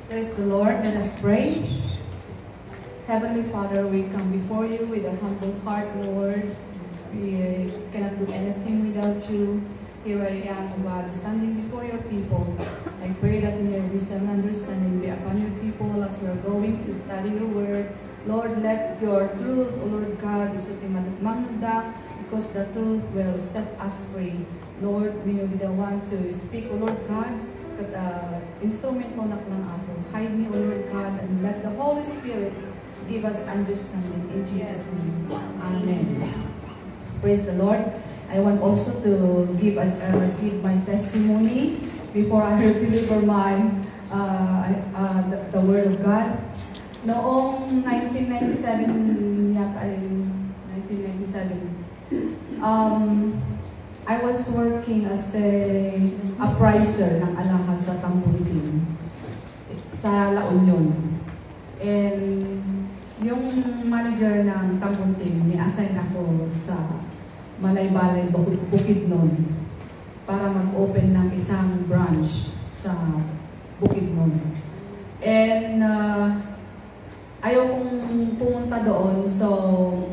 Praise the Lord. Let us pray. Heavenly Father, we come before you with a humble heart, Lord. We cannot do anything without you. Here I am, God, standing before your people. I pray that may your wisdom and understanding be upon your people as we are going to study your word. Lord, let your truth, O Lord God, isuti managmangda, because the truth will set us free. Lord, may you be the one to speak, O Lord God, instrumento nak lang ako. Hide me, O Lord God, and let the Holy Spirit give us understanding. In Jesus' name, Amen. Praise the Lord. I want also to give my testimony before I deliver the Word of God. Noong 1997 yata, 1997, I was working as a appraiser ng alahas sa Tambuntin, sa La Union. And yung manager ng Tambuntin, ni-assign ako sa Malaybalay, Bukidnon, para mag-open ng isang branch sa Bukidnon. And ayaw kong pumunta doon, so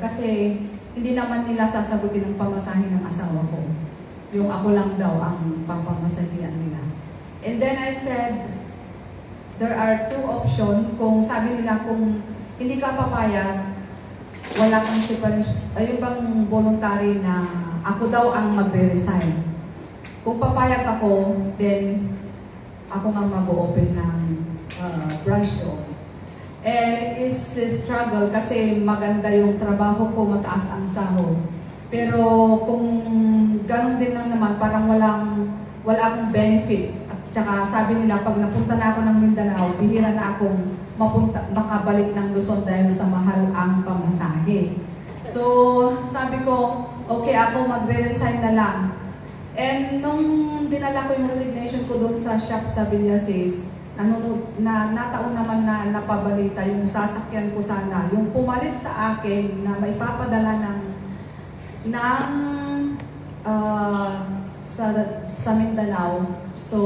kasi hindi naman nila sasagutin ang pamasahin ng asawa ko. Yung ako lang daw ang papamasahian nila. And then I said, there are two options. Kung sabi nila, kung hindi ka papayag, wala kang separation, ayun bang voluntary na ako daw ang magre-resign. Kung papayag ako, then ako nga mag-open ng branch doon. And it is a struggle kasi maganda yung trabaho ko, mataas ang sahod. Pero kung ganun din lang naman, parang wala akong benefit. At saka sabi nila, pag napunta na ako ng Mindanao, bihira na akong makabalik ng Luzon dahil sa mahal ang pamasahe. So, sabi ko, okay, ako magre-resign na lang. And nung dinala ko yung resignation ko doon sa shop sa Villasis, nataon naman na napabalita yung sasakyan ko sana. Yung pumalit sa akin na may papadala sa Mindanao. So,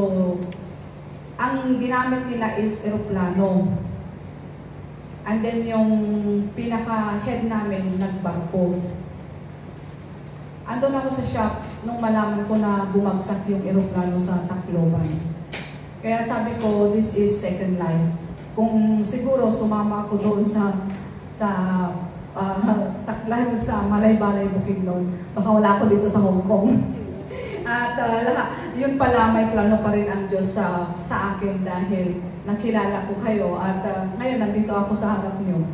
ang ginamit nila is eroplano. And then yung pinaka-head namin, nagbarko. Andun ako sa shop nung malaman ko na bumagsak yung eroplano sa Tacloban. Kaya sabi ko, this is second life. Kung siguro sumama ako doon sa Tacloban, sa Malaybalay, Bukidnon, baka wala ako dito sa Hong Kong. At yun pala, may plano pa rin ang Diyos sa akin dahil nakilala ko kayo at ngayon nandito ako sa harap niyo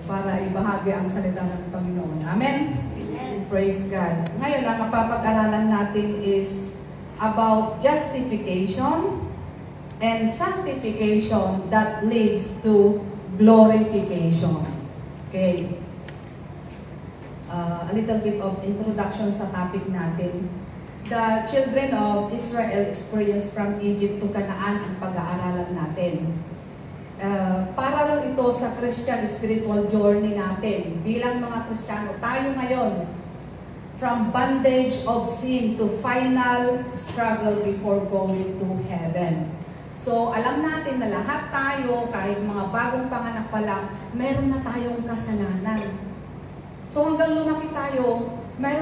para ibahagi ang salita ng Panginoon. Amen? Amen. Praise God. Ngayon, ang mapapag-aralan natin is about justification and sanctification that leads to glorification. Okay. A little bit of introduction sa topic natin. The children of Israel experienced from Egypt to Canaan ang pag-aaralan natin. Parallel ito sa Christian spiritual journey natin. Bilang mga Kristiyano, tayo ngayon, from bondage of sin to final struggle before going to heaven. So, alam natin na lahat tayo, kahit mga bagong panganak pa lang, meron na tayong kasalanan. So, hanggang lumaki tayo, may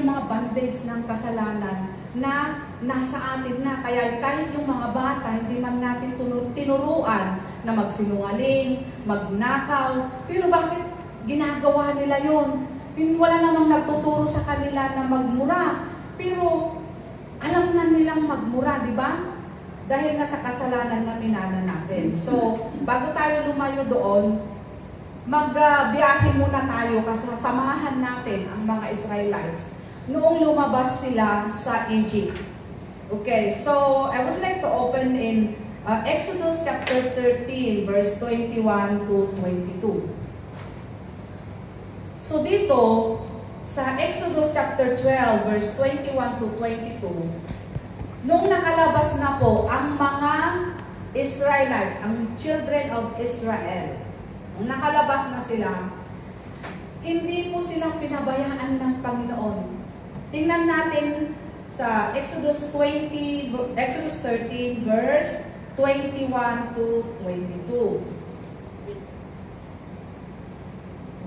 mga bondage ng kasalanan na nasa atin na. Kaya kahit yung mga bata, hindi man natin tinuruan na magsinungaling, magnakaw. Pero bakit ginagawa nila yon? Wala namang nagtuturo sa kanila na magmura. Pero alam na nilang magmura, di ba? Dahil nga sa kasalanan na minana natin. So, bago tayo lumayo doon, magbiyahe muna tayo kasi samahan natin ang mga Israelites noong lumabas sila sa Egypt. Okay, so I would like to open in Exodus chapter 13, verse 21 to 22. So dito, sa Exodus chapter 12, verse 21 to 22, nung nakalabas na po ang mga Israelites, ang children of Israel, nakalabas na sila, hindi po sila pinabayaan ng Panginoon. Tingnan natin sa Exodus 13 verse 21 to 22.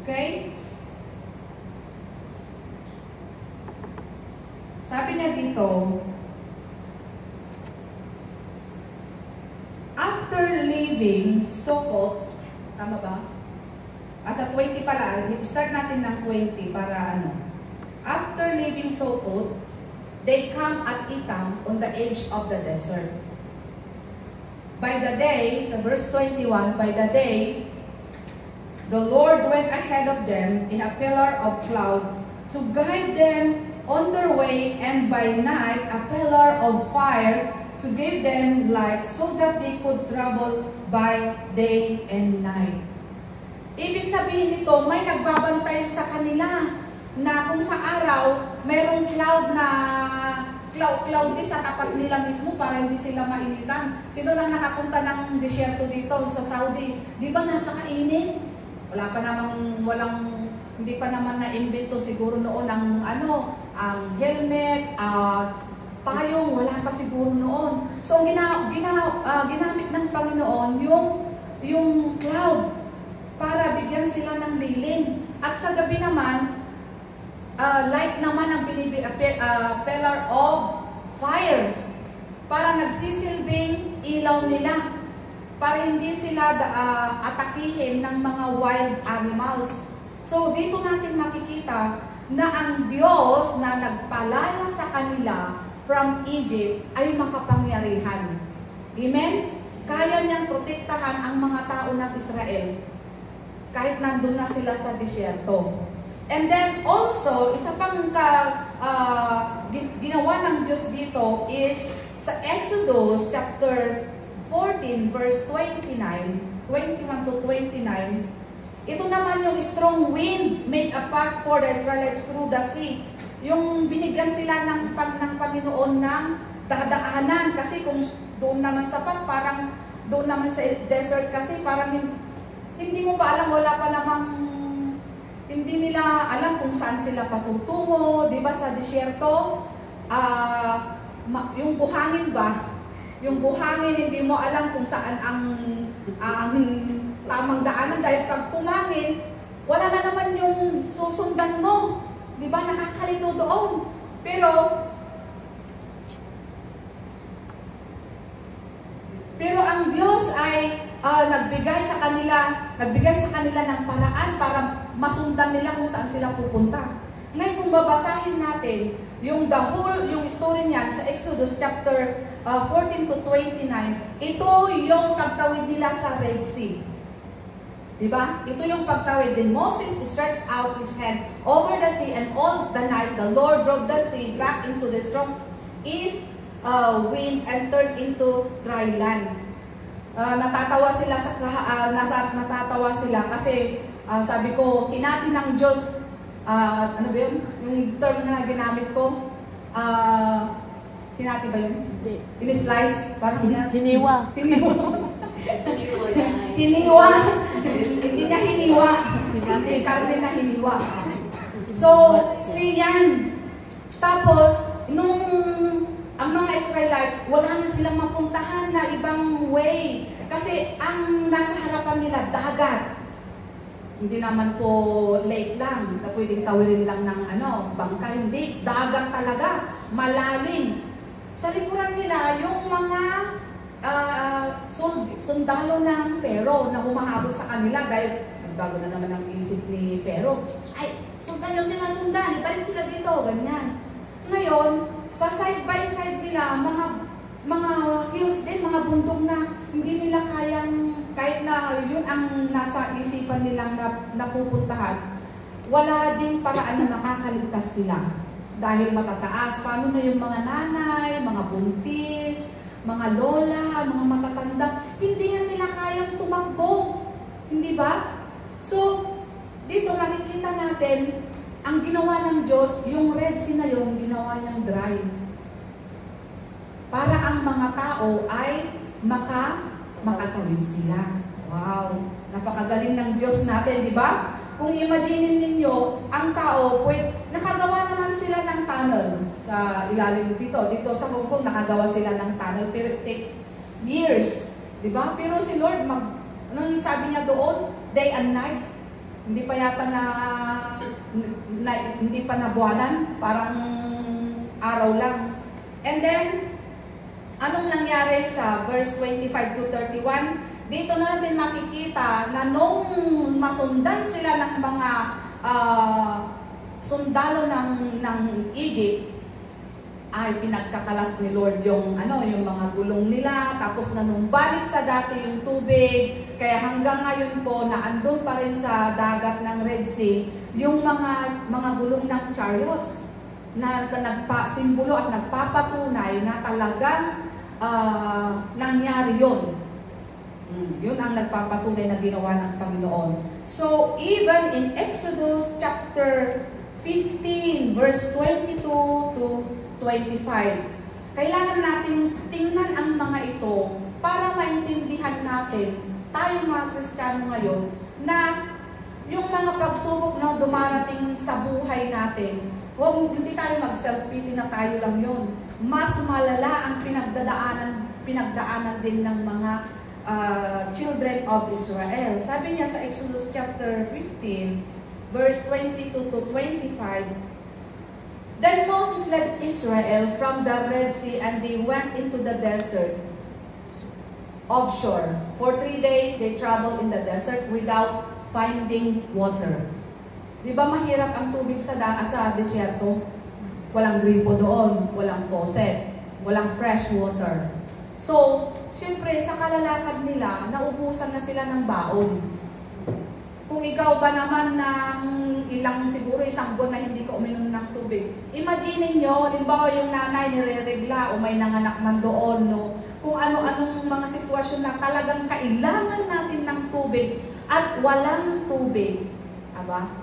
Okay? Sabi niya dito, after leaving Sukkot, tama ba? Sa 20 pala, start natin ng 20 para ano. After leaving Sukkot, they come at Etam on the edge of the desert. By the day, sa verse 21, by the day, the Lord went ahead of them in a pillar of cloud to guide them on their way, and by night a pillar of fire to give them light so that they could travel by day and night. Ibig sabihin nito, may nagbabantay sa kanila na kung sa araw, mayroong cloudy sa tapat nila mismo para hindi sila mainitan. Sino lang nakapunta ng disyerto dito sa Saudi? Di ba napakainit? Hindi pa naman na-invento siguro noon ang ang helmet, payong, wala pa siguro noon. So ang ginamit ng Panginoon yung cloud para bigyan sila ng lilim. At sa gabi naman, light naman ang pillar of fire para nagsisilbing ilaw nila para hindi sila atakihin ng mga wild animals. So dito natin makikita na ang Diyos na nagpalaya sa kanila from Egypt ay makapangyarihan. Amen? Kaya niyang protektahan ang mga tao ng Israel kahit nandun na sila sa disyerto. And then also, isa pang ginawa ng Diyos dito is sa Exodus chapter 14 verse 21 to 29, ito naman yung strong wind made a path for the Israelites through the sea. Yung binigyan sila ng Panginoon ng dadaanan kasi kung doon naman sa parang doon naman sa desert kasi parang hindi mo ba alam, wala pa namang hindi nila alam kung saan sila patutungo, di ba sa disyerto? Yung buhangin ba? Yung buhangin, hindi mo alam kung saan ang tamang daanan dahil pag pumangin, wala na naman yung susundan mo. Di ba? Nakakalito doon. Pero ang Diyos ay nagbigay sa kanila ng paraan para masundan nila kung saan sila pupunta. Ngayon kung babasahin natin yung story niyan sa Exodus chapter 14 to 29, ito yung pagtawid nila sa Red Sea. Diba? Ito yung pagtawid. Then Moses stretched out his hand over the sea, and all the night the Lord drove the sea back into the strong east wind and turned into dry land. Natatawa sila kasi sabi ko, hinati ng Diyos, ano ba yun? Yung term na ginamit ko, hinati ba yun? In-slice? Parang Hiniwa. Hiniwa. Hindi niya hiniwa. Hindi, karne na hiniwa. So, siyan. Tapos, ang mga Israelites, wala na silang mapuntahan na ibang way. Kasi ang nasa harapan nila, dagat. Hindi naman po lake lang, na pwedeng tawirin lang ng bangka. Hindi, dagat talaga. Malalim. Sa likuran nila, yung mga sundalo ng Pharaoh na humahabol sa kanila dahil nagbago na naman ang isip ni Pharaoh. Ay, sundan nyo sila, sundan. Ipalit sila dito, ganyan. Ngayon, sa side by side nila, mga hills din, mga bundok na hindi nila kayang, kahit na yun ang nasa isipan nilang napupuntahan, wala ding paraan na makakaligtas sila. Dahil matataas, paano na yung mga nanay, mga buntis, mga lola, mga matatanda, hindi yan nila kayang tumakbo. Hindi ba? So, dito makikita natin, ang ginawa ng Diyos, yung Red Sea na yun, ginawa niyang dry. Para ang mga tao ay makatawid sila. Wow! Napakagaling ng Diyos natin, di ba? Kung imaginin ninyo, ang tao, nakagawa naman sila ng tunnel sa ilalim dito. Dito sa Hong Kong, nakagawa sila ng tunnel, pero it takes years Di ba? Pero si Lord, anong sabi niya doon? Day and night. Hindi pa yata hindi pa nabuwanan. Parang araw lang. And then, anong nangyari sa verse 25 to 31? Dito na natin makikita na nung masundan sila ng mga sundalo ng Egypt, ay pinagkakalas ni Lord yung mga gulong nila, tapos nanumbalik sa dati yung tubig, kaya hanggang ngayon po na andun pa rin sa dagat ng Red Sea yung mga gulong ng chariots na nagpa-simbolo at nagpapatunay na talagang nangyari yun. Yun ang nagpapatunay na ginawa ng Panginoon. So even in Exodus chapter 15 verse 22 to 25. Kailangan natin tingnan ang mga ito para maintindihan natin, tayo mga Kristiyano ngayon, na yung mga pagsubok na dumarating sa buhay natin, hindi tayo mag-self-pity na tayo lang yon. Mas malala ang pinagdaanan din ng mga children of Israel. Sabi niya sa Exodus chapter 15, verse 22 to 25, Then Moses led Israel from the Red Sea and they went into the desert offshore. For 3 days they traveled in the desert without finding water. Di ba mahirap ang tubig sa desierto? Walang gripo doon, walang faucet, walang fresh water. So, siyempre sa kalalakad nila, naubusan na sila ng baon. Kung ikaw ba naman ng siguro isang buwan na hindi ka uminom ng tubig. Imagine nyo, halimbawa yung nanay nire-regla o may nanganak man doon, no? Kung ano-anong mga sitwasyon na talagang kailangan natin ng tubig at walang tubig. Aba?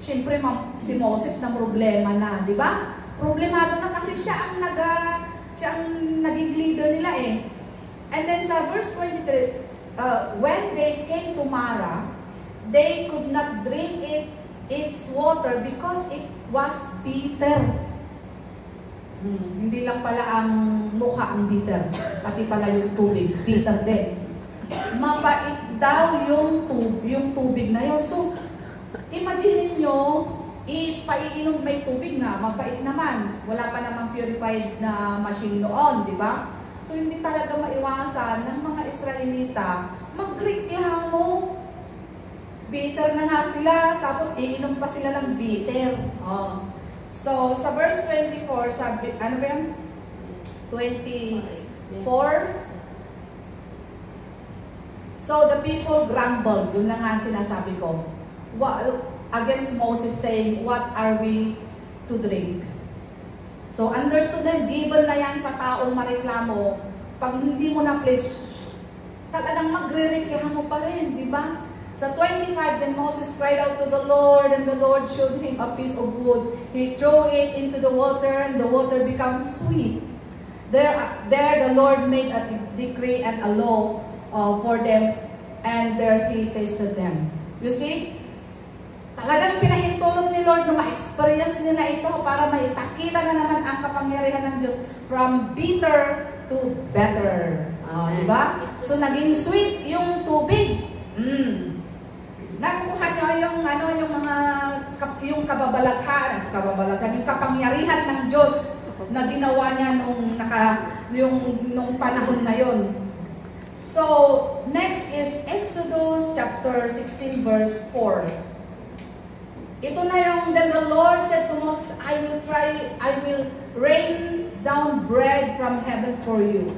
Siyempre, si Moses na problema na, di ba? Problemado na kasi siya ang naging leader nila eh. And then sa verse 23, when they came to Mara, they could not drink its water because it was bitter. Hindi lang pala ang mukha ang bitter, pati pala yung tubig, bitter din. Mapait daw yung tubig na yun. So, imagine nyo, ipaiinom may tubig na, mapait naman. Wala pa namang purified na machine noon, di ba? So, hindi talaga maiwasan ng mga Israelita magreklamo. Bitter na nga sila, tapos iinom pa sila ng bitter. So, sa verse 24, sabi, ano ba yan? 24? So, the people grumbled. Yun na nga sinasabi ko. Against Moses saying, what are we to drink? So, understood na, given na yan sa taong mareklamo, pag hindi mo na place, talagang magre-reklamo pa rin, di ba? Sa 25, then Moses cried out to the Lord, and the Lord showed him a piece of wood. He threw it into the water, and the water became sweet. There the Lord made a decree and a law for them, and there He tasted them. You see? Talagang pinahintulot ni Lord na ma-experience nila ito para maitakita na naman ang kapangyarihan ng Diyos from bitter to better. Di ba? So, naging sweet yung tubig. Nakukuha nyo yung kababalaghan, yung kapangyarihan ng Diyos na ginawa niya nung panahon na yon. So, next is Exodus chapter 16 verse 4. Ito na yung, then the Lord said to Moses, I will rain down bread from heaven for you.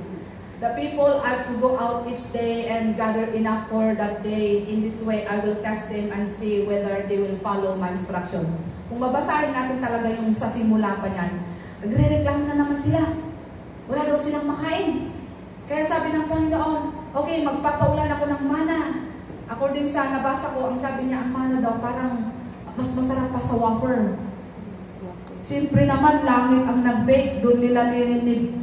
The people are to go out each day and gather enough for that day. In this way, I will test them and see whether they will follow my instruction. Kung babasahin natin talaga yung sa simula pa niyan, nagre-reklamo na naman sila. Wala daw silang makain. Kaya sabi ng Panginoon, okay, magpapaulan ako ng mana. According sa nabasa ko, ang sabi niya, ang mana daw parang mas masarap pa sa wafer. Siyempre naman, langit ang nag-bake. Doon nila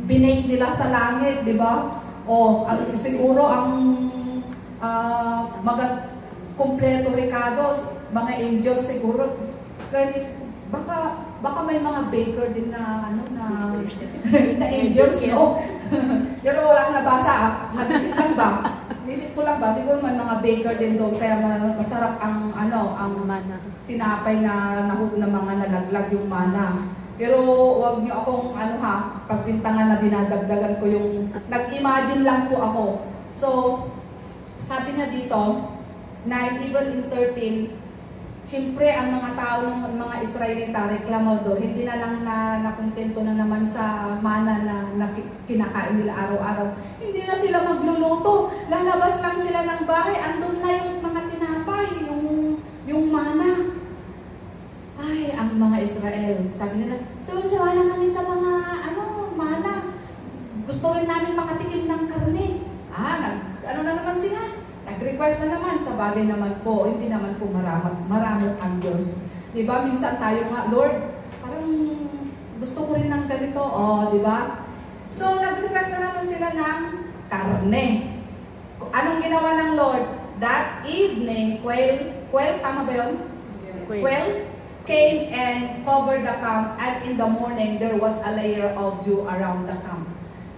binake nila sa langit, di ba? O, siguro ang mga kompleto ricados, mga angels siguro. Baka may mga baker din na, na angels, no? Pero wala akong nabasa. Naisip lang ba? Naisip ko lang ba? Siguro may mga baker din doon, kaya masarap ang Mana. tinapay na mga nalaglag yung mana. Pero wag niyo akong pagbintangan na dinadagdagan ko yung, nag-imagine lang po ako. So, sabi niya dito, na even in 13, siyempre ang mga tao ng mga Israelita, reklamado, hindi na lang nakontento na naman sa mana na kinakain nila araw-araw. Hindi na sila magluluto. Lalabas lang sila ng bahay, andun na yung mga tinapay, yung mana. Ay, ang mga Israel, sabi nila, sawa na kami sa mga mana. Gusto rin namin makatikim ng karne. Ano na naman sila? Nag-request na naman, sa bagay naman po, hindi naman po maramot ang Diyos. Diba? Minsan tayo nga, Lord, parang gusto ko rin ng ganito. Diba? So, nag-request na naman sila ng karne. Anong ginawa ng Lord? That evening, quail, tama ba yun? Quail came and covered the camp, and in the morning, there was a layer of dew around the camp.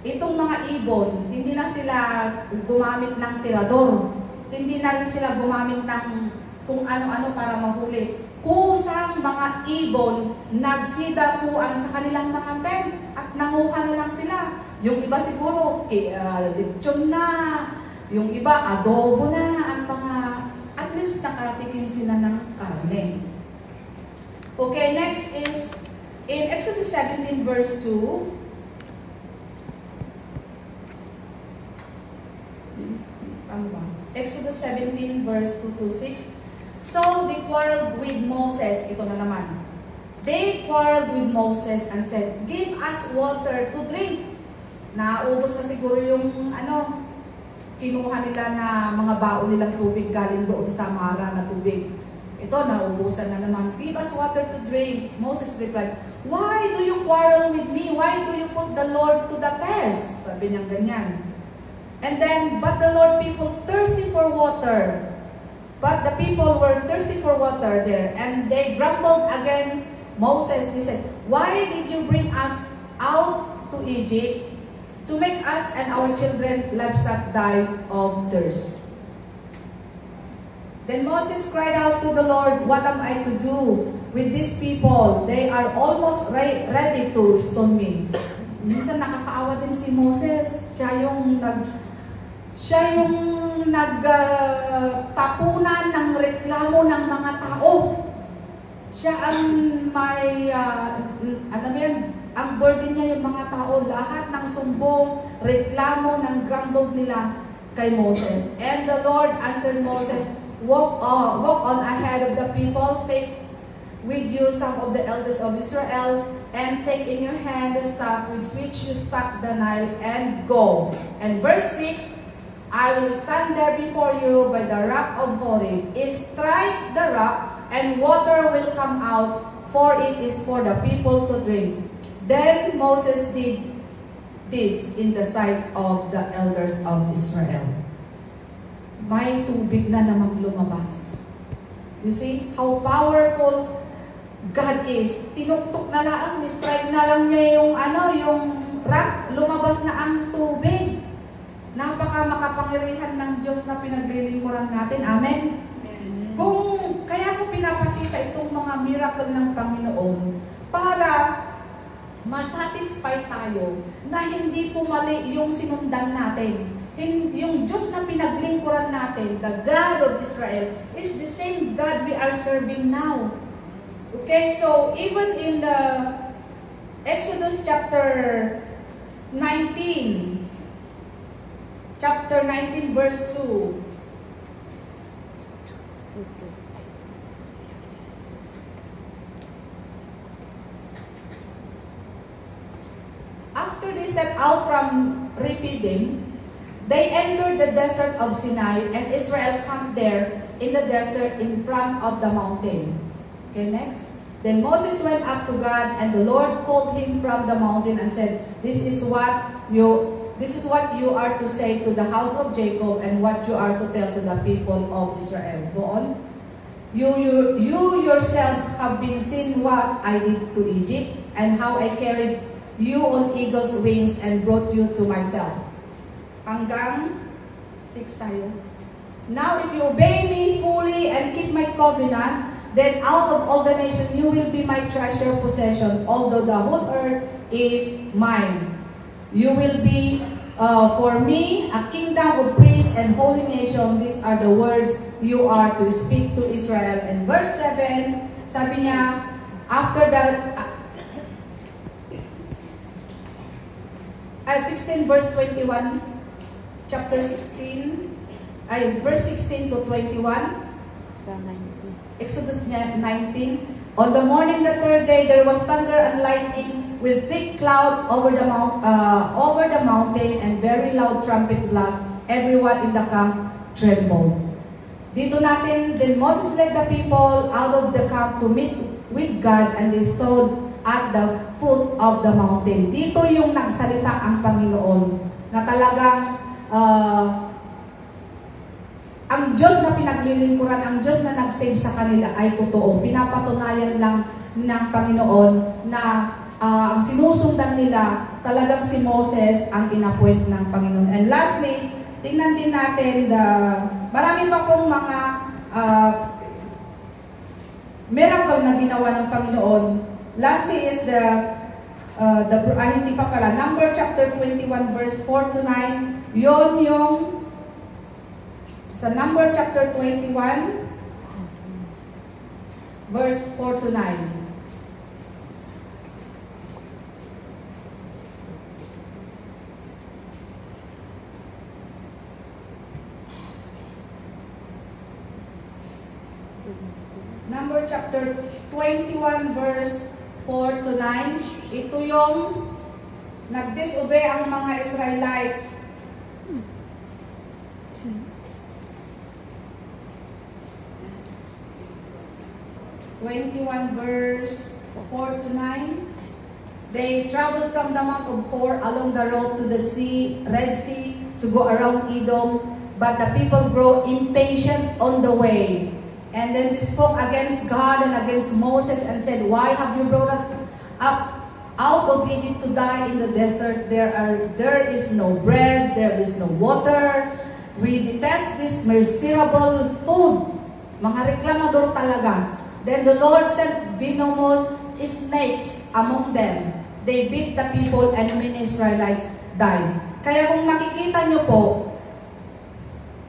Itong mga ibon, hindi na sila gumamit ng tirador. Hindi na rin sila gumamit ng kung ano-ano para mahuli. Kusang mga ibon, nagsidapuan sa kanilang mga tent at nanguha na lang sila. Yung iba siguro, lechon na. Yung iba, adobo na. Ang mga, at least nakatikim sila ng karne. Okay, next is in Exodus 17 verse 2. Exodus 17 verse 2 to 6. So they quarreled with Moses. Ito na naman. They quarreled with Moses and said, "Give us water to drink." Naubos na siguro yung kinuha nila na mga baon nilang tubig galing doon sa Mara na tubig. Ito, naubusan na naman. "Give us water to drink." Moses replied, "Why do you quarrel with me? Why do you put the Lord to the test?" Sabi niya ganyan. And then, but the Lord people thirsty for water. But the people were thirsty for water there. And they grumbled against Moses. They said, "Why did you bring us out to Egypt to make us and our children livestock die of thirst?" Then Moses cried out to the Lord, "What am I to do with these people? They are almost ready to stone me." Minsan nakakaawa din si Moses. Siya yung nagtapunan ng reklamo ng mga tao. Siya ang may, ang burden niya yung mga tao. Lahat ng sumbong, reklamo, ng grumbled nila kay Moses. And the Lord answered Moses, walk on ahead of the people, take with you some of the elders of Israel, and take in your hand the staff with which you struck the Nile, and go. And verse 6, "I will stand there before you by the rock of Horeb. Strike the rock, and water will come out, for it is for the people to drink." Then Moses did this in the sight of the elders of Israel. May tubig na namang lumabas. You see how powerful God is. Tinuktok na lang, strike na lang niya yung rock, lumabas na ang tubig. Napaka makapangyarihan ng Diyos na pinaglilingkuran natin. Amen? Kaya ko pinapakita itong mga miracle ng Panginoon para masatisfy tayo na hindi pumali yung sinundan natin. Yung Diyos na pinaglingkuran natin, the God of Israel, is the same God we are serving now. Okay, so even in the Exodus chapter 19 verse 2, after they set out from Rephidim, they entered the desert of Sinai, and Israel camped there in the desert in front of the mountain. Okay, next. Then Moses went up to God, and the Lord called him from the mountain and said, This is what you are to say to the house of Jacob, and what you are to tell to the people of Israel. Go on. You yourselves have been seen what I did to Egypt, and how I carried you on eagle's wings and brought you to myself. Hanggang 6 tayo. Now, if you obey me fully and keep my covenant, then out of all the nations you will be my treasure possession, although the whole earth is mine. You will be for me a kingdom of priests and holy nation. These are the words you are to speak to Israel. And verse 7, sabi niya, after that, 16 verse 21, chapter 16, verse 16 to 21. Sa 19. Exodus 19. On the morning the third day, there was thunder and lightning with thick cloud over the mountain and very loud trumpet blast. Everyone in the camp trembled. Dito natin, then Moses led the people out of the camp to meet with God, and they stood at the foot of the mountain. Dito yung nagsalita ang Panginoon na talagang ang Diyos na pinaglilingkuran, ang Diyos na nag-save sa kanila ay totoo. Pinapatunayan lang ng Panginoon na ang sinusundan nila, talagang si Moses ang inappoint ng Panginoon. And lastly, tingnan din natin, marami pa pong mga miracle na ginawa ng Panginoon. Lastly is hindi pa pala, Number chapter 21 verse 4 to 9, yon yung sa Number chapter 21, verse 4 to 9. Number chapter 21, verse 4 to 9. Ito yung nag-disobey ang mga Israelites. 21 verse 4 to 9. They traveled from the Mount of Hor along the road to the sea, Red Sea, to go around Edom. But the people grow impatient on the way. And then they spoke against God and against Moses and said, "Why have you brought us up out of Egypt to die in the desert? There is no bread, there is no water. We detest this miserable food." Mga reklamador talaga. Then the Lord sent venomous snakes among them. They beat the people and many Israelites died. Kaya kung makikita nyo po,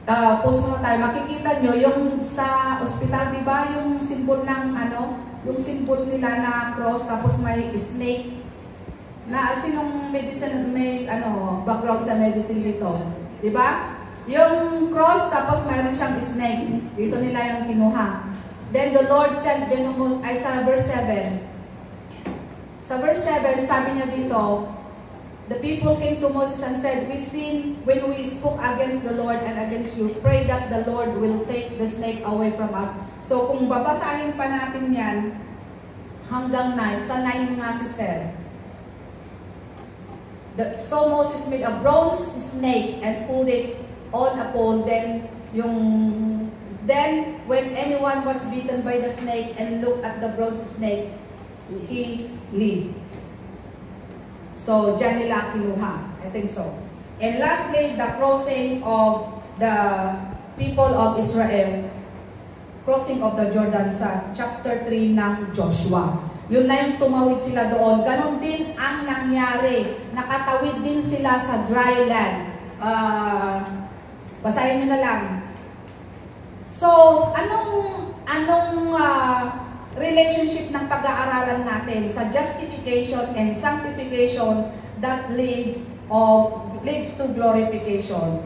pause muna tayo, makikita nyo yung sa ospital, di ba? Yung symbol ng yung symbol nila na cross, tapos may snake. Na sinong medicine, may background sa medicine dito. Di ba? Yung cross, tapos mayroon siyang snake. Dito nila yung kinuha. Then the Lord sent venomous, sa verse 7. Sa verse 7, sabi niya dito, the people came to Moses and said, "We sinned when we spoke against the Lord and against you. Pray that the Lord will take the snake away from us." So kung babasahin pa natin yan, hanggang 9, sa 9 nga sister. So Moses made a bronze snake and put it on a pole. Then when anyone was bitten by the snake and looked at the bronze snake, he lived. So, dyan nila kinuha. I think so. And lastly, the crossing of the people of Israel, crossing of the Jordan sa chapter 3 ng Joshua. Yun na yung tumawid sila doon. Ganon din ang nangyari. Nakatawid din sila sa dry land. Basahin nyo na lang. So, anong relationship ng pag-aaralan natin sa justification and sanctification that leads to glorification?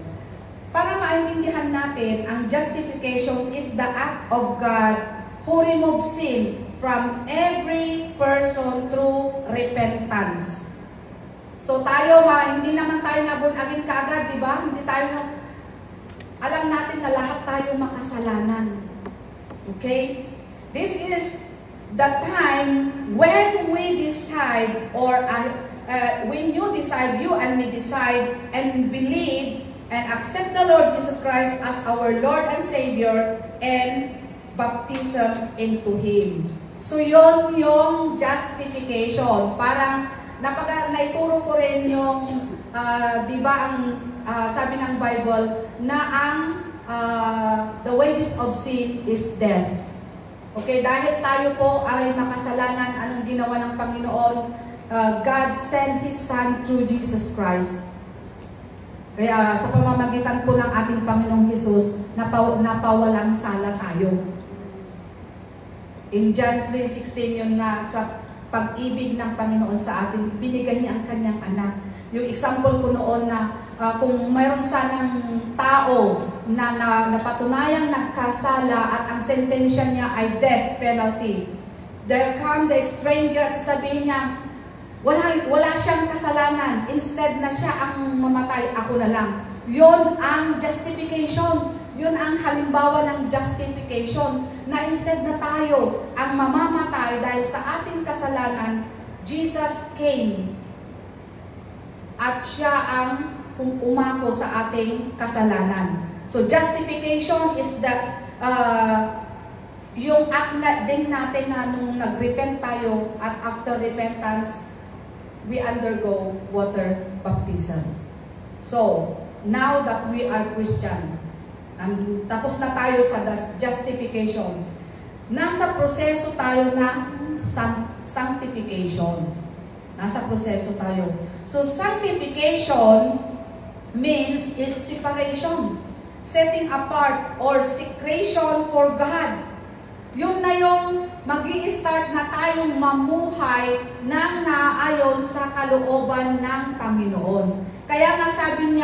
Para maintindihan natin, ang justification is the act of God who removes sin from every person through repentance. So tayo hindi naman tayo nabun-agin kaagad, di ba? Hindi tayo alam natin na lahat tayo makasalanan. Okay? This is the time when we decide, or when you decide, you and me decide and believe and accept the Lord Jesus Christ as our Lord and Savior and baptism into Him. So yun yung justification. Parang naituro ko rin yung, di ba, ang sabi ng Bible, na ang the wages of sin is death. Okay, dahil tayo po ay makasalanan, anong ginawa ng Panginoon? God sent His Son through Jesus Christ. Kaya sa pamamagitan po ng ating Panginoong Hesus, napawalang sala tayo. In John 3:16 yun nga, sa pag-ibig ng Panginoon sa atin, binigay niya ang kanyang anak. Yung example ko noon na kung mayroon sanang tao na napatunayang nagkasala at ang sentensya niya ay death penalty. There come the stranger at sasabihin niya, wala siyang kasalanan. Instead na siya ang mamatay, ako na lang. Yun ang justification. Yun ang halimbawa ng justification, na instead na tayo ang mamamatay dahil sa ating kasalanan, Jesus came at siya ang umako sa ating kasalanan. So justification is that yung act na din natin na nung nag-repent tayo at after repentance, we undergo water baptism. So, now that we are Christian, tapos na tayo sa justification, nasa proseso tayo ng sanctification. Nasa proseso tayo. So, sanctification means is separation, setting apart, or secretion for God. Yun na yung mag-i-start na tayong mamuhay ng naayon sa kalooban ng Panginoon. Kaya nga sabi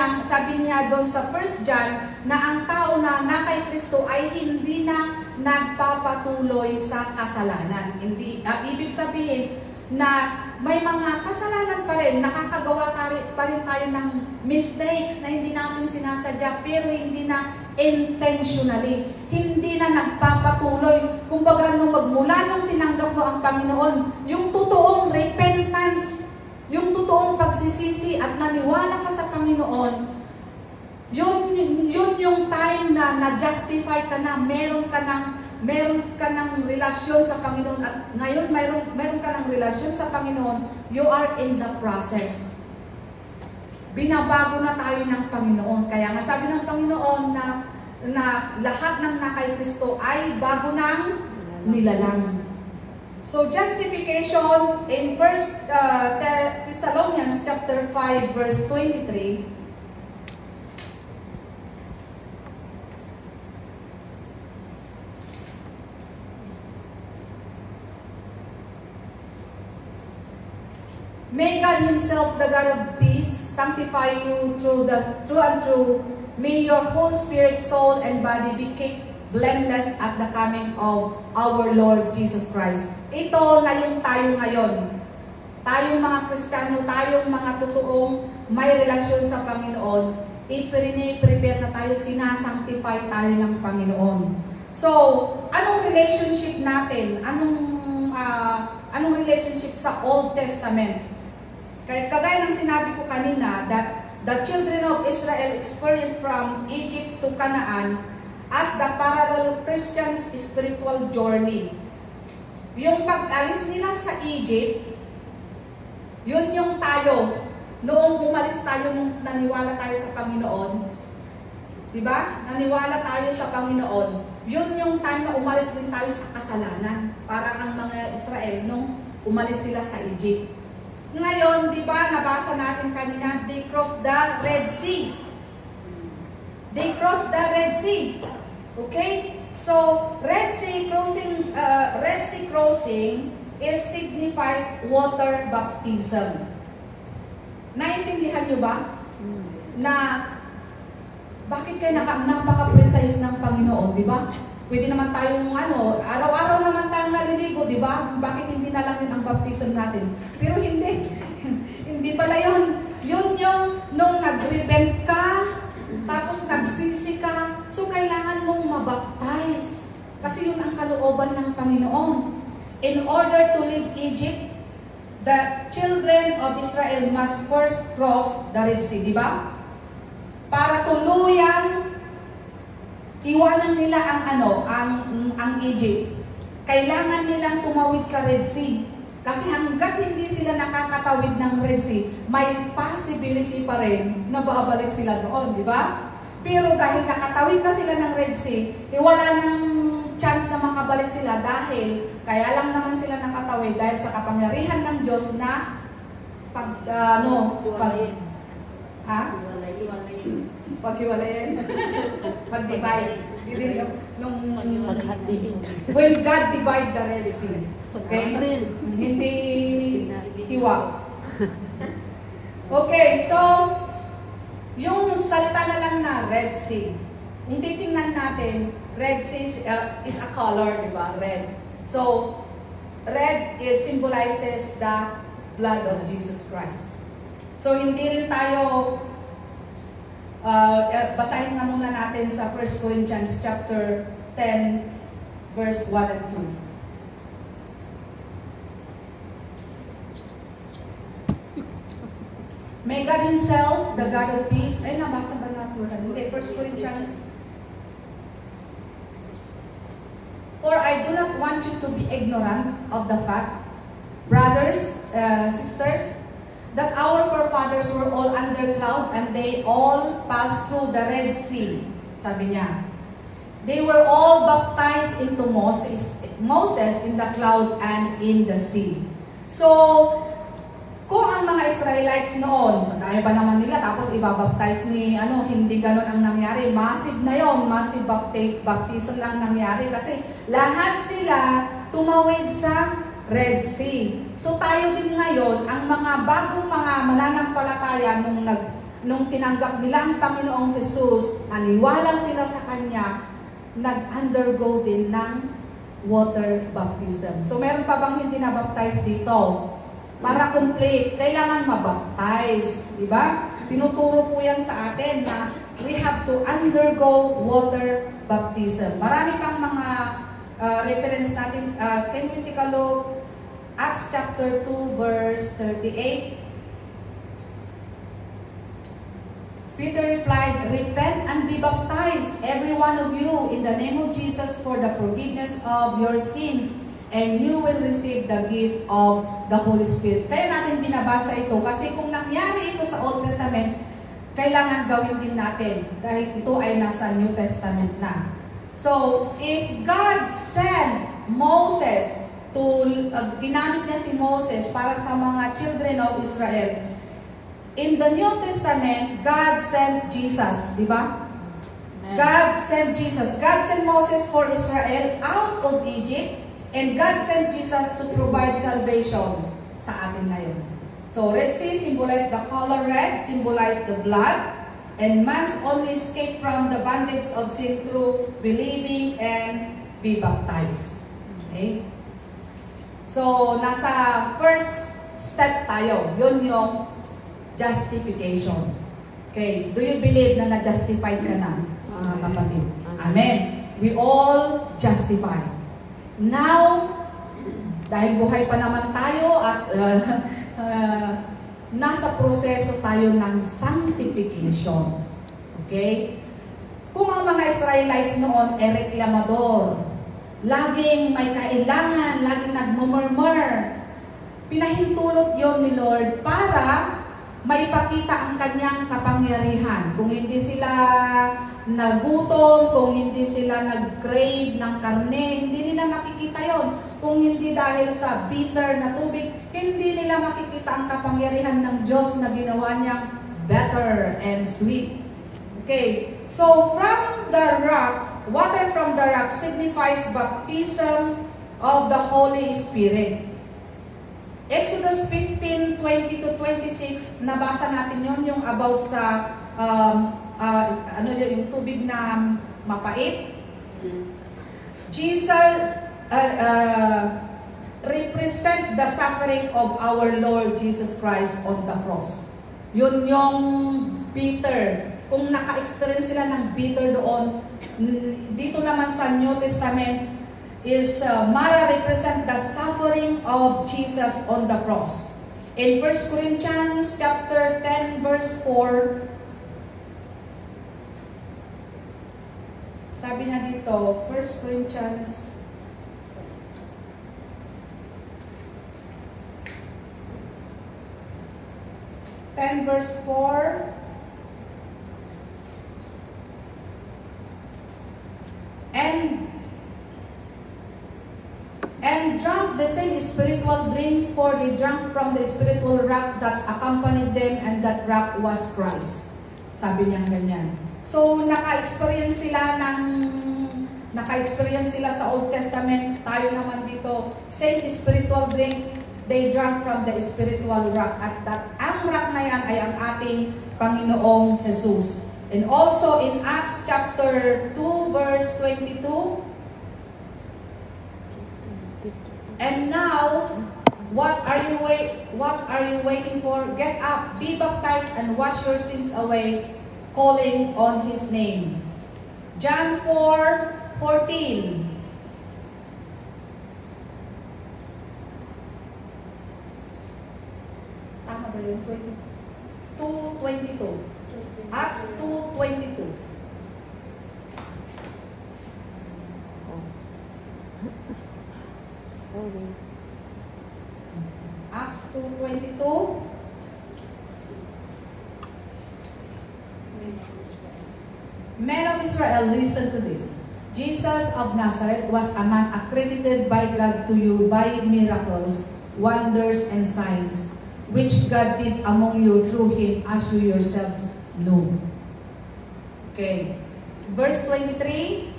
niya doon sa 1 John na ang tao na kay Kristo ay hindi na nagpapatuloy sa kasalanan. Ibig sabihin na may mga kasalanan pa rin, nakakagawa pa rin tayo ng mistakes na hindi natin sinasadya, pero hindi na intentionally, hindi na nagpapatuloy. Kumbaga, magmula nung tinanggap mo ang Panginoon, yung totoong repentance, yung totoong pagsisisi at naniwala ka sa Panginoon, yun yung time na na-justify ka na, meron ka ng relasyon sa Panginoon, at ngayon meron ka ng relasyon sa Panginoon, you are in the process. Binabago na tayo ng Panginoon. Kaya nga sabi ng Panginoon na lahat ng nakay Kristo ay bago ng nilalang. So justification in 1 Thessalonians chapter 5 verse 23. May God Himself, the God of peace, sanctify you through and through. May your whole spirit, soul, and body be kept blameless at the coming of our Lord Jesus Christ. Ito na yung tayo ngayon. Tayong mga Kristiyano, tayong mga totoong may relasyon sa Panginoon, i-prepare na tayo, sinasanctify tayo ng Panginoon. So, anong relationship natin? Anong relationship sa Old Testament? Kagaya ng sinabi ko kanina, that the children of Israel experienced from Egypt to Canaan as the parallel Christians' spiritual journey. Yung pag-alis nila sa Egypt, yun yung tayo. Noong umalis tayo, nung naniwala tayo sa Panginoon, diba? Naniwala tayo sa Panginoon, yun yung time na umalis din tayo sa kasalanan. Parang ang mga Israel nung umalis sila sa Egypt. Ngayon, di ba, nabasa natin kanina, they crossed the Red Sea. They crossed the Red Sea. Okay? So, Red Sea crossing signifies water baptism. Naintindihan nyo ba? Na bakit kayo napaka-precise ng Panginoon, di ba? Pwede naman tayong araw-araw naman tayong naliligo, di ba? Bakit hindi na lang yun ang baptism natin? Pero hindi. Hindi pala yun. Yun yung nung nag-repent ka, tapos nagsisi ka, so kailangan mong mabaptize. Kasi yun ang kalooban ng Panginoon. In order to leave Egypt, the children of Israel must first cross the Red Sea, di ba? Para tuluyang iwanan nila ang Egypt. Kailangan nilang tumawid sa Red Sea. Kasi hanggat hindi sila nakakatawid ng Red Sea, may possibility pa rin na babalik sila doon, di ba? Pero dahil nakatawid na sila ng Red Sea, wala nang chance na makabalik sila dahil kaya lang naman sila nakatawid dahil sa kapangyarihan ng Diyos na paghiwalayin. Pag-divide. When God divide the Red Sea. Okay? Hindi hiwa. Okay, so yung salita na lang na Red Sea. Kung titingnan natin, Red Sea is a color, di ba? Red. So, red symbolizes the blood of Jesus Christ. So, hindi rin tayo, basahin nga muna natin sa 1 Corinthians chapter 10, verse 1 and 2. May God Himself, the God of peace, ay nabasa ba natin? Hindi, 1 Corinthians. For I do not want you to be ignorant of the fact, brothers, sisters, that our forefathers were all under cloud and they all passed through the Red Sea. Sabi niya, they were all baptized into Moses in the cloud and in the sea. So, kung ang mga Israelites noon, sa dahil pa naman nila, tapos ibabaptize ni, hindi ganon ang nangyari. Massive na yon, massive baptism lang nangyari kasi lahat sila tumawid sa Red Sea. So tayo din ngayon, ang mga bagong mga mananampalataya nung tinanggap nila ang Panginoong Jesus, naniwala sila sa Kanya, nag-undergo din ng water baptism. So meron pa bang hindi na-baptize dito? Para complete, kailangan mabaptize, di ba? Tinuturo po yan sa atin na we have to undergo water baptism. Marami pang mga reference natin. Can we take a look? Acts chapter 2, verse 38. Peter replied, repent and be baptized, every one of you, in the name of Jesus for the forgiveness of your sins, and you will receive the gift of the Holy Spirit. Kaya natin binabasa ito kasi kung nangyari ito sa Old Testament, kailangan gawin din natin dahil ito ay nasa New Testament na. So, if God sent Moses ginamit niya si Moses para sa mga children of Israel, in the New Testament, God sent Jesus, di ba? God sent Jesus. God sent Moses for Israel out of Egypt. And God sent Jesus to provide salvation sa atin ngayon. So, Red Sea symbolized the color red, symbolized the blood, and man's only escape from the bondage of sin through believing and be baptized. Okay? So, nasa first step tayo. Yun yung justification. Okay? Do you believe na na-justified ka na, mga kapatid? Amen. We all justified. Now, dahil buhay pa naman tayo at nasa proseso tayo ng sanctification. Okay? Kung ang mga Israelites noon ay reklamador, laging may kailangan, laging nagmumurmur, pinahintulot yon ni Lord para maipakita ang kanyang kapangyarihan. Kung hindi sila nagutom, kung hindi sila nag-crave ng karne, hindi nila makikita yon. Kung hindi dahil sa bitter na tubig, hindi nila makikita ang kapangyarihan ng Diyos na ginawa niyang better and sweet. Okay, so from the rock, water from the rock signifies baptism of the Holy Spirit. Exodus 15:20-26, nabasa natin yon, yung about sa yung tubig na mapait. Jesus represent the suffering of our Lord Jesus Christ on the cross. Yun yung bitter. Kung naka-experience sila ng bitter doon, dito naman sa New Testament is Mara represent the suffering of Jesus on the cross. In 1 Corinthians chapter 10 verse 4, sabi niya dito, 1 Corinthians 10 verse 4. And drank the same spiritual drink, for they drank from the spiritual rock that accompanied them, and that rock was Christ. Sabi niya ganyan. So, naka-experience sila sa Old Testament. Tayo naman dito, same spiritual drink, they drank from the spiritual rock. At ang rock na yan ay ang ating Panginoong Jesus. And also in Acts chapter 2 verse 22, and now, what are you waiting for? Get up, be baptized, and wash your sins away, calling on His name. John 4:14. Tama ba yun? 2:22. Acts 2:22. Sorry. Acts 2:22. Men of Israel, listen to this. Jesus of Nazareth was a man accredited by God to you by miracles, wonders, and signs, which God did among you through Him, as you yourselves know. Okay. Verse 23.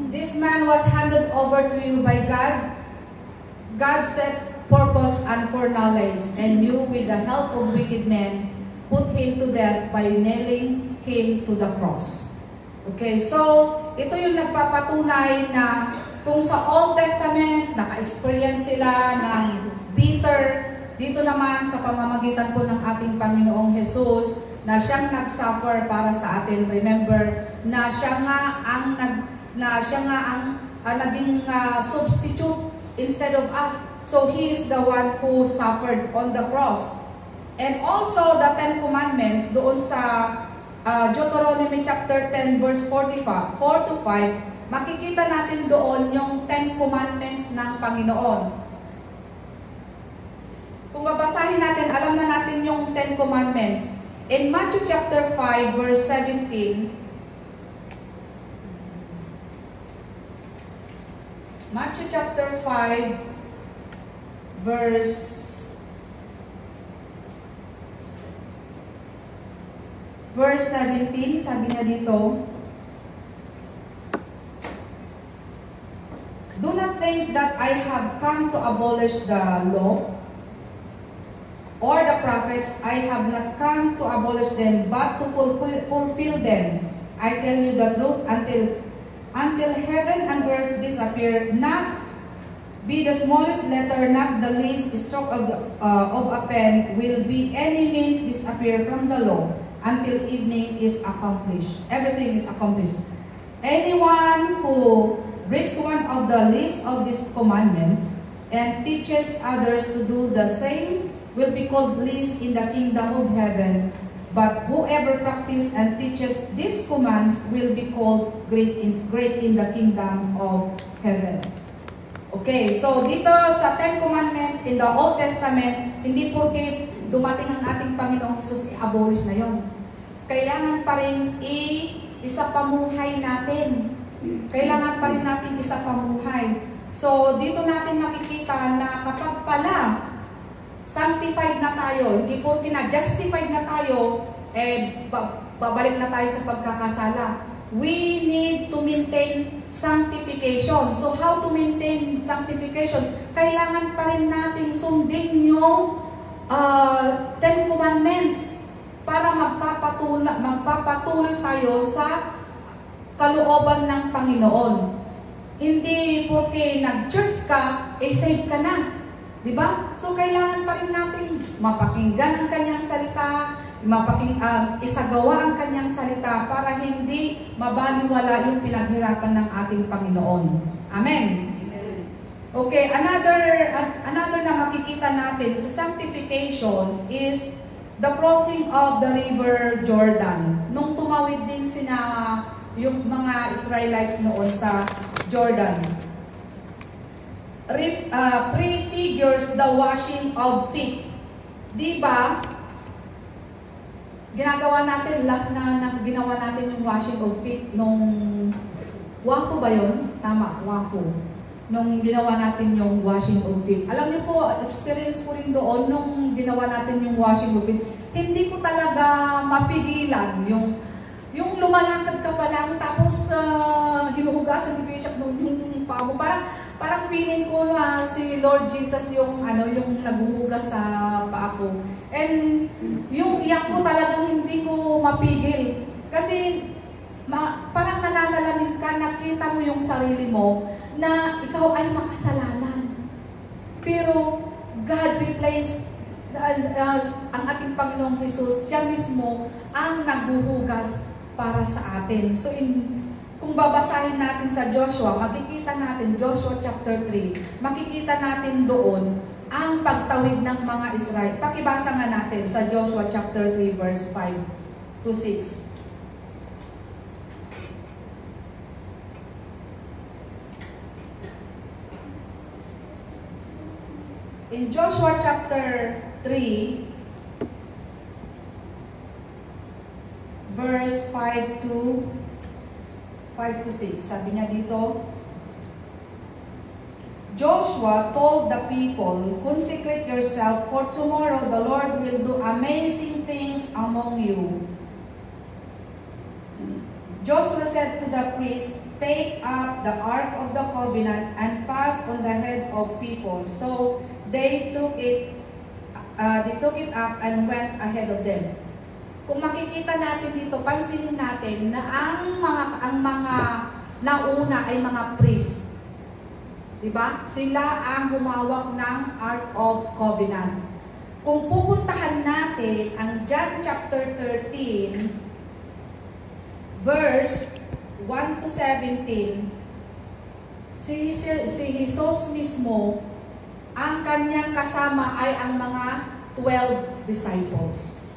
This man was handed over to you by God. God set purpose and foreknowledge, and you, with the help of wicked men, put him to death by nailing him to the cross. Okay, so ito yung nagpapatunay na kung sa Old Testament, naka-experience sila ng bitter, dito naman sa pamamagitan po ng ating Panginoong Jesus, na siyang nag-suffer para sa atin. Remember, na siya nga ang naging substitute instead of us. So He is the one who suffered on the cross. And also the 10 Commandments doon sa Deuteronomy chapter 10 verse 4 to 5, makikita natin doon yung 10 Commandments ng Panginoon. Kung babasahin natin, alam na natin yung 10 Commandments. In Matthew chapter 5 verse 17, Matthew chapter 5 verse 17, sabi niya dito, do not think that I have come to abolish the law or the prophets. I have not come to abolish them, but to fulfill them. I tell you the truth, until heaven and earth disappear, not be the smallest letter, not the least stroke of a pen, will be any means disappear from the law, until evening is accomplished. Everything is accomplished. Anyone who breaks one of the least of these commandments and teaches others to do the same will be called least in the kingdom of heaven. But whoever practices and teaches these commands will be called great in the kingdom of heaven. Okay, so dito sa 10 Commandments in the Old Testament, hindi porke dumating ang ating Panginoong Jesus, i-abolish na yon. Kailangan pa rin isapamuhay natin. Kailangan pa rin natin isapamuhay. So dito natin makikita na kapag pala sanctified na tayo, hindi porke na justified na tayo, babalik na tayo sa pagkakasala. We need to maintain sanctification. So how to maintain sanctification? Kailangan pa rin natin sundin yung 10 Commandments para magpapatuloy tayo sa kalooban ng Panginoon. Hindi porke nag-church ka, save ka na. Diba? So kailangan pa rin natin mapakinggan ang kanyang salita, isagawa ang kanyang salita para hindi mabaliwala yung pinaghirapan ng ating Panginoon. Amen? Okay, another na makikita natin sa sanctification is the crossing of the river Jordan. Nung tumawid din yung mga Israelites noon sa Jordan. Prefigures the washing of feet. Di ba? Ginagawa natin, last na ginawa natin yung washing of feet nung Wafo ba yun? Tama, Wafo. Nung ginawa natin yung washing of feet. Alam niyo po, experience ko rin doon nung ginawa natin yung washing of feet. Hindi ko talaga mapigilan yung lumalakad ka pa lang tapos hinuhugasan ni Bishop yung paa mo. Parang feeling ko na si Lord Jesus yung naghuhugas sa paa ko. And yung iyak ko talagang hindi ko mapigil. Kasi parang nananalamin ka, nakita mo yung sarili mo na ikaw ay makasalanan. Pero God replaced ang ating Panginoong Jesus, siya mismo ang naghuhugas para sa atin. So kung babasahin natin sa Joshua, makikita natin, Joshua chapter 3, makikita natin doon ang pagtawid ng mga Israel. Pakibasa nga natin sa Joshua chapter 3 verse 5 to 6. In Joshua chapter 3, verse 5 to 6, sabi niya dito, Joshua told the people, consecrate yourself, for tomorrow the Lord will do amazing things among you. Joshua said to the priests, take up the ark of the covenant and pass on the head of people. So they took it up and went ahead of them. Kung makikita natin dito, pansinin natin na ang mga nauna ay mga priest. Diba? Sila ang humawak ng Ark of Covenant. Kung pupuntahan natin ang John chapter 13, verse 1 to 17, si Jesus mismo, ang kanyang kasama ay ang mga 12 disciples.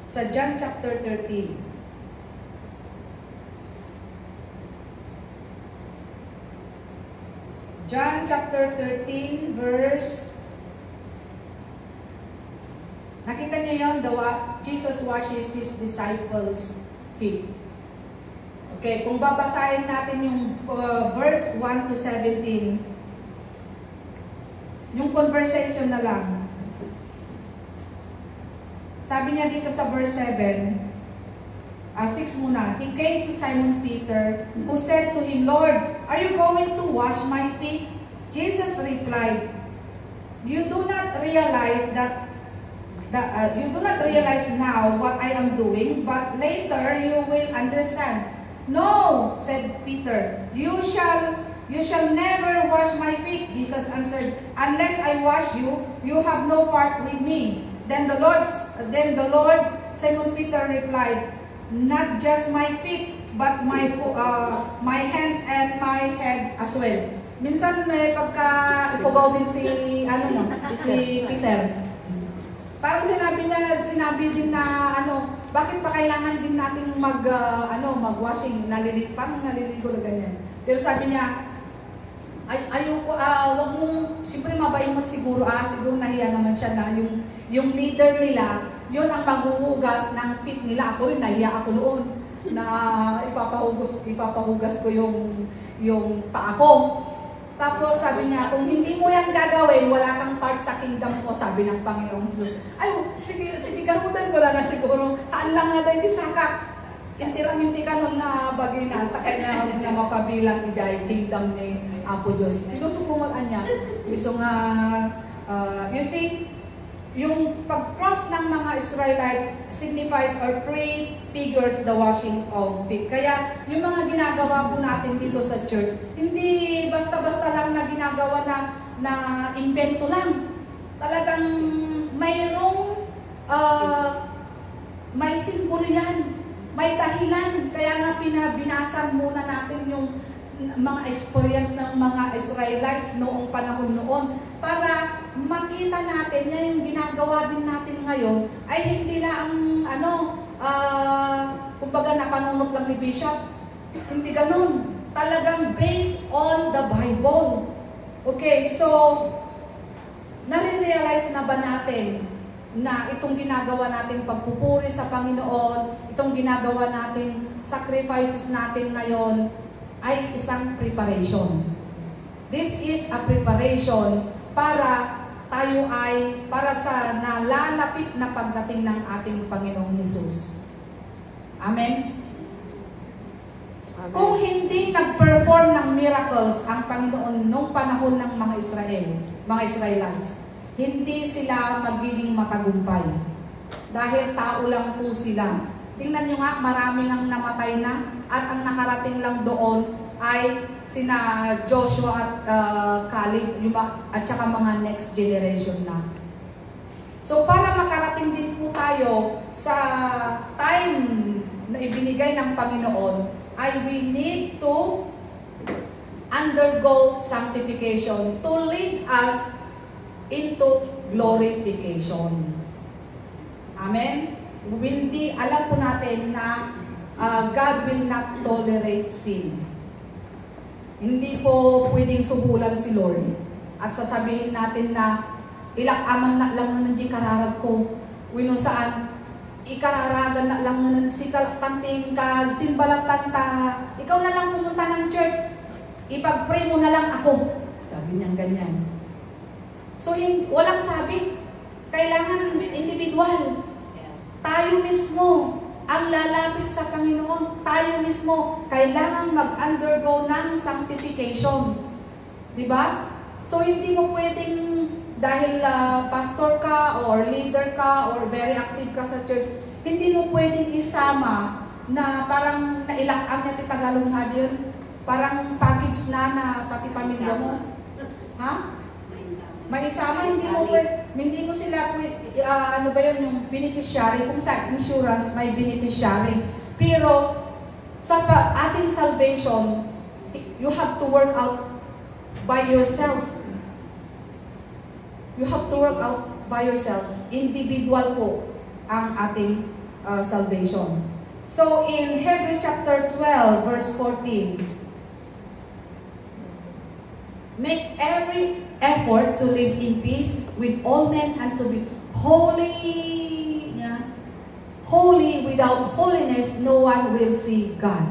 Sa John chapter 13. John chapter 13 verse, nakita niyo yun, Jesus washes his disciples' feet. Okay, kung babasahin natin yung verse 1 to 17, yung conversation na lang. Sabi niya dito sa verse 7, 6 muna. He came to Simon Peter, who said to him, Lord, are you going to wash my feet? Jesus replied, you do not realize now what I am doing, but later you will understand. No, said Peter, you shall never wash my feet. Jesus answered, unless I wash you, you have no part with me. Then the Lord, Simon Peter replied, not just my feet, but my hands and my head as well. Minsan may pagka-ipugaw din si Peter. Parang sinabi din na bakit pa kailangan din natin mag-washing, parang naliligo na ganyan. Pero sabi niya, ayoko, wag mong, siyempre mabaimot siguro nahiya naman siya na yung leader nila, yun ang maghuhugas ng feet nila. Ako rin, nahiya ako noon na ipapahugas ko yung paa ko. Tapos sabi niya, kung hindi mo yan gagawin, wala kang part sa kingdom ko, sabi ng Panginoong Jesus. Ay, sige, karutan ko lang na siguro, haan lang nga tayo sakak. Intiraminti ka nung bagay na, takay na mapabilang ijay kingdom ni Apo Diyos. Ilusok ko niya. Gusto nga, you see, yung pag-cross ng mga Israelites signifies or prefigures the washing of feet. Kaya yung mga ginagawa po natin dito sa church, hindi basta-basta lang na ginagawa na invento lang. Talagang mayroong may simbolo yan, may dahilan. Kaya nga binasa muna natin yung mga experience ng mga Israelites noong panahon noon para makita natin na yung ginagawa din natin ngayon ay hindi lang kumbaga napanunot lang ni Bishop. Hindi ganun. Talagang based on the Bible. Okay, so nare-realize na ba natin na itong ginagawa nating pagpupuri sa Panginoon, itong ginagawa nating sacrifices natin ngayon ay isang preparation. This is a preparation para para sa nalalapit na pagdating ng ating Panginoong Hesus. Amen? Amen. Kung hindi nag-perform ng miracles ang Panginoon nung panahon ng mga Israelites, hindi sila magiging matagumpay. Dahil tao lang po sila. Tingnan nyo nga, marami nang namatay na at ang nakarating lang doon ay sina Joshua at Caleb at saka mga next generation na. So para makarating din po tayo sa time na ibinigay ng Panginoon, ay we need to undergo sanctification to lead us into glorification. Amen? Hindi, alam po natin na God will not tolerate sin. Hindi po pwedeng subulan si Lord at sasabihin natin na ilakaman na lang nga ng kararag ko. Wino saan, ikararagan na lang nga ng sikalatanting kag, simbalatanta. Ikaw na lang pumunta ng church, ipag-pray mo na lang ako. Sabi niyang ganyan. So, walang sabi. Kailangan individual. Tayo mismo ang lalapit sa Panginoon. Tayo mismo kailangan mag-undergo ng sanctification. Diba? So, hindi mo pwedeng dahil pastor ka or leader ka or very active ka sa church, hindi mo pwedeng isama na parang nailakam niya Tagalog na yun. Parang package na pati pamilya mo. Ha? May isama, hindi mo sila, ano ba yun, yung beneficiary, kung sa insurance, may beneficiary. Pero, sa ating salvation, you have to work out by yourself. You have to work out by yourself. Individual po ang ating salvation. So, in Hebrews chapter 12, verse 14, make every effort to live in peace with all men and to be holy. Yeah. Holy, without holiness, no one will see God.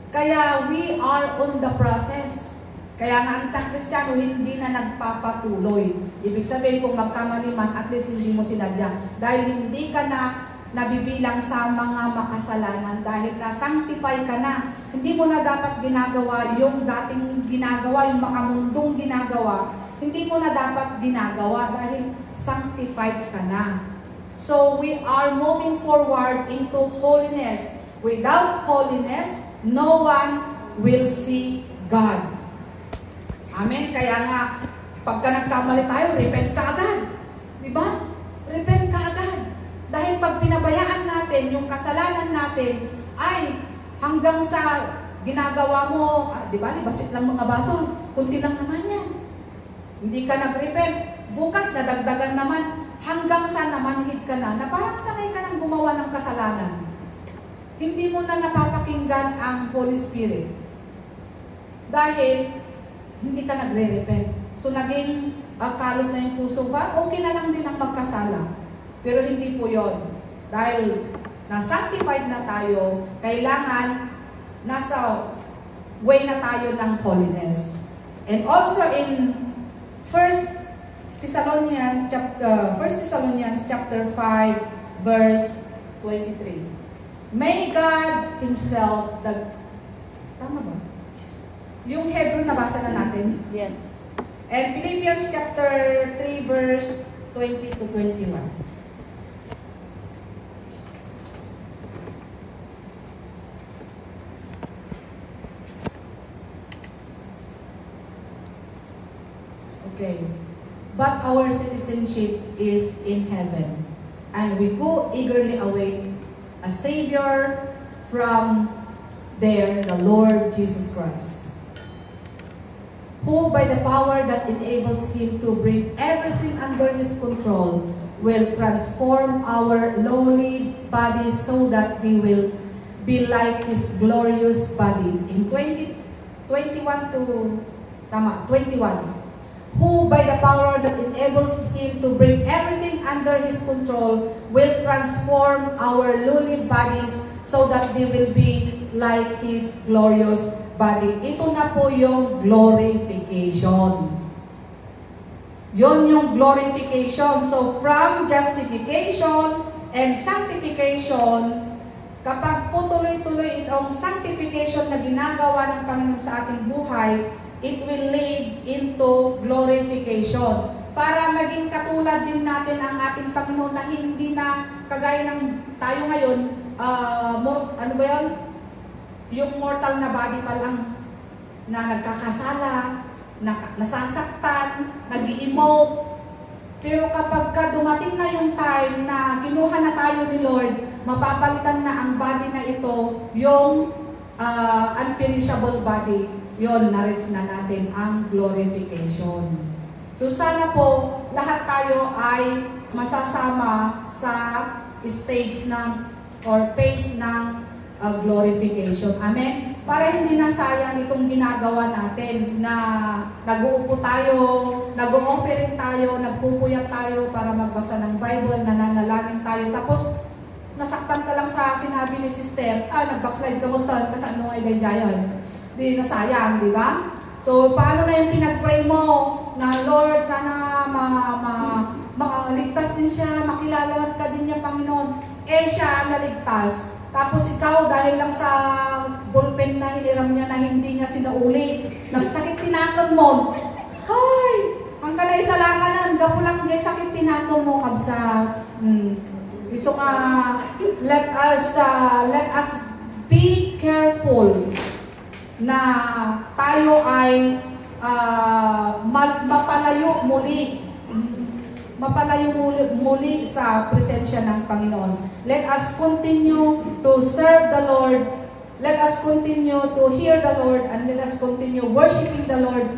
Kaya we are on the process. Kaya nga ang isang Kristiyano hindi na nagpapatuloy. Ibig sabihin kung magkamali man, at least hindi mo sinadya. Dahil hindi ka na nabibilang sa mga makasalanan dahil na-sanctify ka na. Hindi mo na dapat ginagawa yung dating ginagawa, yung makamundong ginagawa. Hindi mo na dapat ginagawa dahil sanctified ka na. So we are moving forward into holiness. Without holiness, no one will see God. Amen? Kaya nga, pagka nagkamali tayo, repent ka agad. Diba? Repent ka agad. Dahil pag pinabayaan natin, yung kasalanan natin, ay hanggang sa ginagawa mo, di ba, libasit lang mga baso, kunti lang naman yan. Hindi ka nag-repent, bukas nadagdagan naman, hanggang sa namanhid ka na parang sanay ka nang gumawa ng kasalanan. Hindi mo na napapakinggan ang Holy Spirit. Dahil, hindi ka nagre-repent. So, naging kalos na yung puso ba? Okay na lang din ang magkasala. Pero hindi po yon. Dahil na-sanctified na tayo, kailangan nasa way na tayo ng holiness. And also in 1 Thessalonians chapter 5 verse 23. May God Himself, tama ba? Yes. Yung Hebrew nabasa na natin? Yes. And Philippians chapter 3 verse 20 to 21. Okay. But our citizenship is in heaven, and we go eagerly await a Savior from there, the Lord Jesus Christ, who by the power that enables Him to bring everything under His control will transform our lowly bodies so that they will be like His glorious body. In 21, who by the power that enables Him to bring everything under His control will transform our lowly bodies so that they will be like His glorious body. Ito na po yung glorification. Yon yung glorification. So from justification and sanctification, kapag po tuloy-tuloy itong sanctification na ginagawa ng Panginoon sa ating buhay, it will lead into glorification. Para maging katulad din natin ang ating Panginoon na hindi na kagaya ng tayo ngayon, ano ba yun? Yung mortal na body pa lang na nagkakasala, nasasaktan, nag-i-emote. Pero kapag dumating na yung time na kinuha na tayo ni Lord, mapapalitan na ang body na ito, yung unperishable body. Yon, na-reach na natin ang glorification. So sana po, lahat tayo ay masasama sa stage ng or phase ng glorification. Amen? Para hindi na sayang itong ginagawa natin na nag-uupo tayo, nag-offering tayo, nagpupuyat tayo para magbasa ng Bible, nananalangin tayo. Tapos, nasaktan ka lang sa sinabi ni sister, nag-backslide ka mo kasi ano ay ganyan. Di nasayang, di ba? So, paano na yung pinag-pray mo na, Lord, sana maligtas din siya, makilala ka din niya, Panginoon. Siya naligtas. Tapos ikaw, dahil lang sa ballpen na hiniram niya na hindi niya sinauli, nagsakit tinakam mo. Hoy! Ang kanay sa lakanan, gapo lang niya sakit tinakam mo, kabsa. So, let us be careful na tayo ay mapalayo muli sa presensya ng Panginoon. Let us continue to serve the Lord. Let us continue to hear the Lord and let us continue worshiping the Lord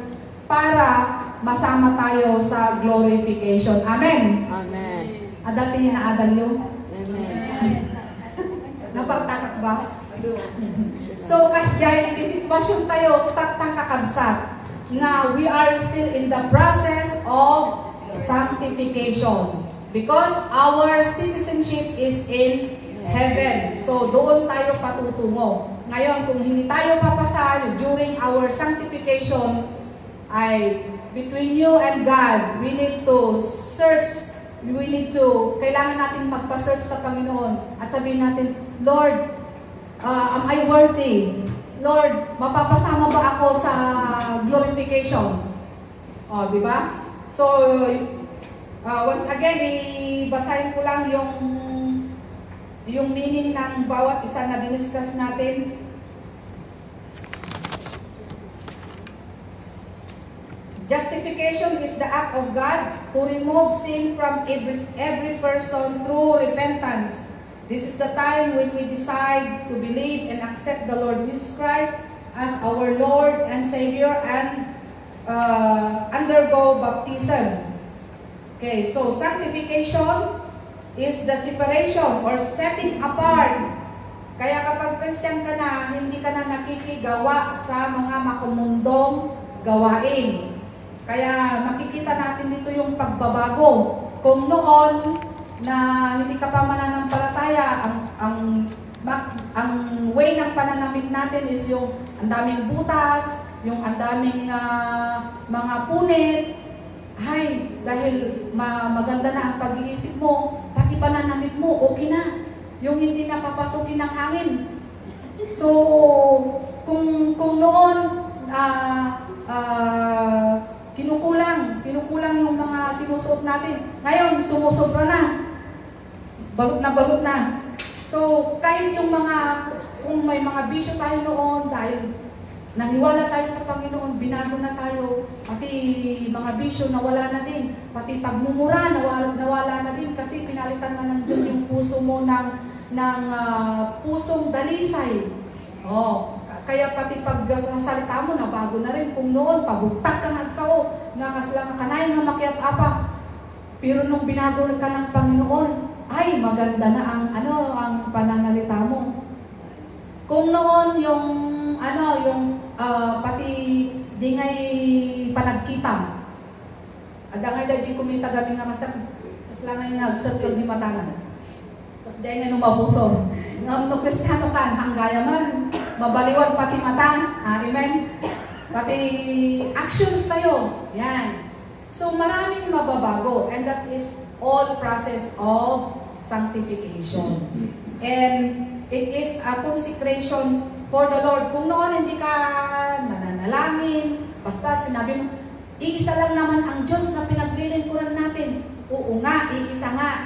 para masama tayo sa glorification. Amen? Amen. Adati na adal yung? Amen. Napartakak ba? So, kas dyan, iti sitwasyon tayo, tatakakabsat nga we are still in the process of sanctification because our citizenship is in heaven. So, doon tayo patutungo. Ngayon, kung hindi tayo papasa during our sanctification, ay between you and God, we need to search, kailangan natin magpa-search sa Panginoon at sabihin natin, Lord, am I worthy? Lord, mapapasama ba ako sa glorification? Di ba? So, once again, basahin ko lang yung meaning ng bawat isa na diniscuss natin. Justification is the act of God who removes sin from every person through repentance. This is the time when we decide to believe and accept the Lord Jesus Christ as our Lord and Savior and undergo baptism. Okay, so sanctification is the separation or setting apart. Kaya kapag Christian ka na, hindi ka na nakikigawa sa mga makumundong gawain. Kaya makikita natin dito yung pagbabago. Kung noon na hindi ka pa mananampalataya, ang way ng pananamit natin is yung ang daming butas, yung ang daming mga punit. Ay, dahil maganda na ang pag-iisip mo, pati pananamit mo, okay na. Yung hindi napapasukin ng hangin. So, kung noon, kinukulang yung mga sinusuot natin. Ngayon, sumusobra na. Balot na. So, kahit yung kung may mga bisyo tayo noon, dahil naniwala tayo sa Panginoon, binago na tayo, pati mga bisyo nawala na din, pati pagmumura nawala na din kasi pinalitan na ng Diyos yung puso mo ng pusong dalisay. kaya pati pag salita mo na bago na rin. Kung noon, pagugtak ka nga sao, nga kaslang kanay nga makiat apa. Pero nung binago ka ng Panginoon, ay maganda na ang pananalita mo. Kung noon yung pati jingay panagkita. Adangay da di kumita gabi nga kaslang nga circle di matanan. Tapos dahil nga nung mabusor. No Kristiyano ka, hanggaya man, mabaliwan pati mata, amen? Pati actions tayo, yan. So maraming mababago, and that is all process of sanctification. And it is a consecration for the Lord. Kung noon hindi ka nananalangin, basta sinabi mo, iisa lang naman ang Diyos na pinaglilingkuran natin. Oo nga, iisa nga,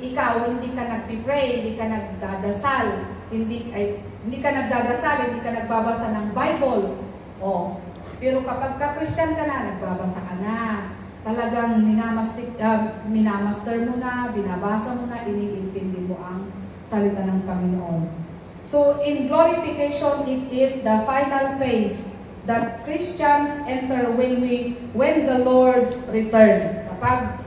ikaw hindi ka nagpipray, hindi ka nagdadasal, hindi ka nagdadasal, hindi ka nagbabasa ng Bible. Pero kapag ka-Christian ka na, nagbabasa ka na. Talagang minamaster mo na, binabasa mo na, iniintindi mo ang salita ng Panginoon. So, in glorification, it is the final phase that Christians enter when the Lord's return. Kapag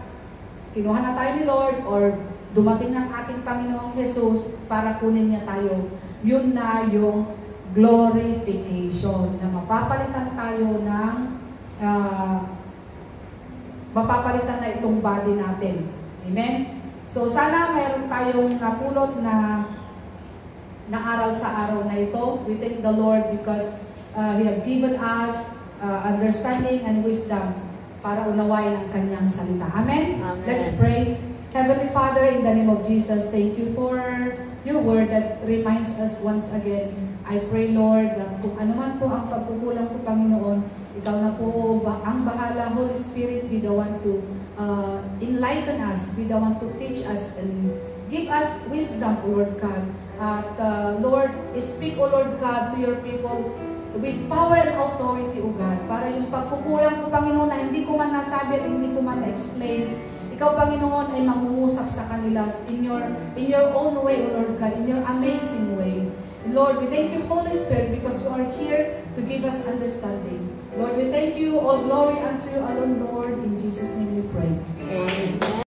kinuha na tayo ni Lord or dumating ng ating Panginoong Jesus para kunin niya tayo, yun na yung glorification, na mapapalitan tayo ng mapapalitan na itong body natin. Amen? So sana mayroon tayong napulot na aral sa araw na ito. We thank the Lord because He has given us understanding and wisdom para unawain ang kanyang salita. Amen? Amen. Let's pray. Heavenly Father, in the name of Jesus, thank you for your word that reminds us once again. I pray, Lord, that kung ano man po ang pagkukulang ko, Panginoon, ikaw na po ang bahala. Holy Spirit, be the one to enlighten us, be the one to teach us, and give us wisdom, O Lord God. At Lord, speak, O Lord God, to your people with power and authority, O God, para yung pagkukulang ko, Panginoon, na hindi ko man nasabi at hindi ko man na-explain, ikaw, Panginoon, ay mangungusap sa kanila in your own way, O Lord God, in your amazing way. Lord, we thank you, Holy Spirit, because you are here to give us understanding. Lord, we thank you, all glory unto you alone, Lord. In Jesus' name we pray. Amen.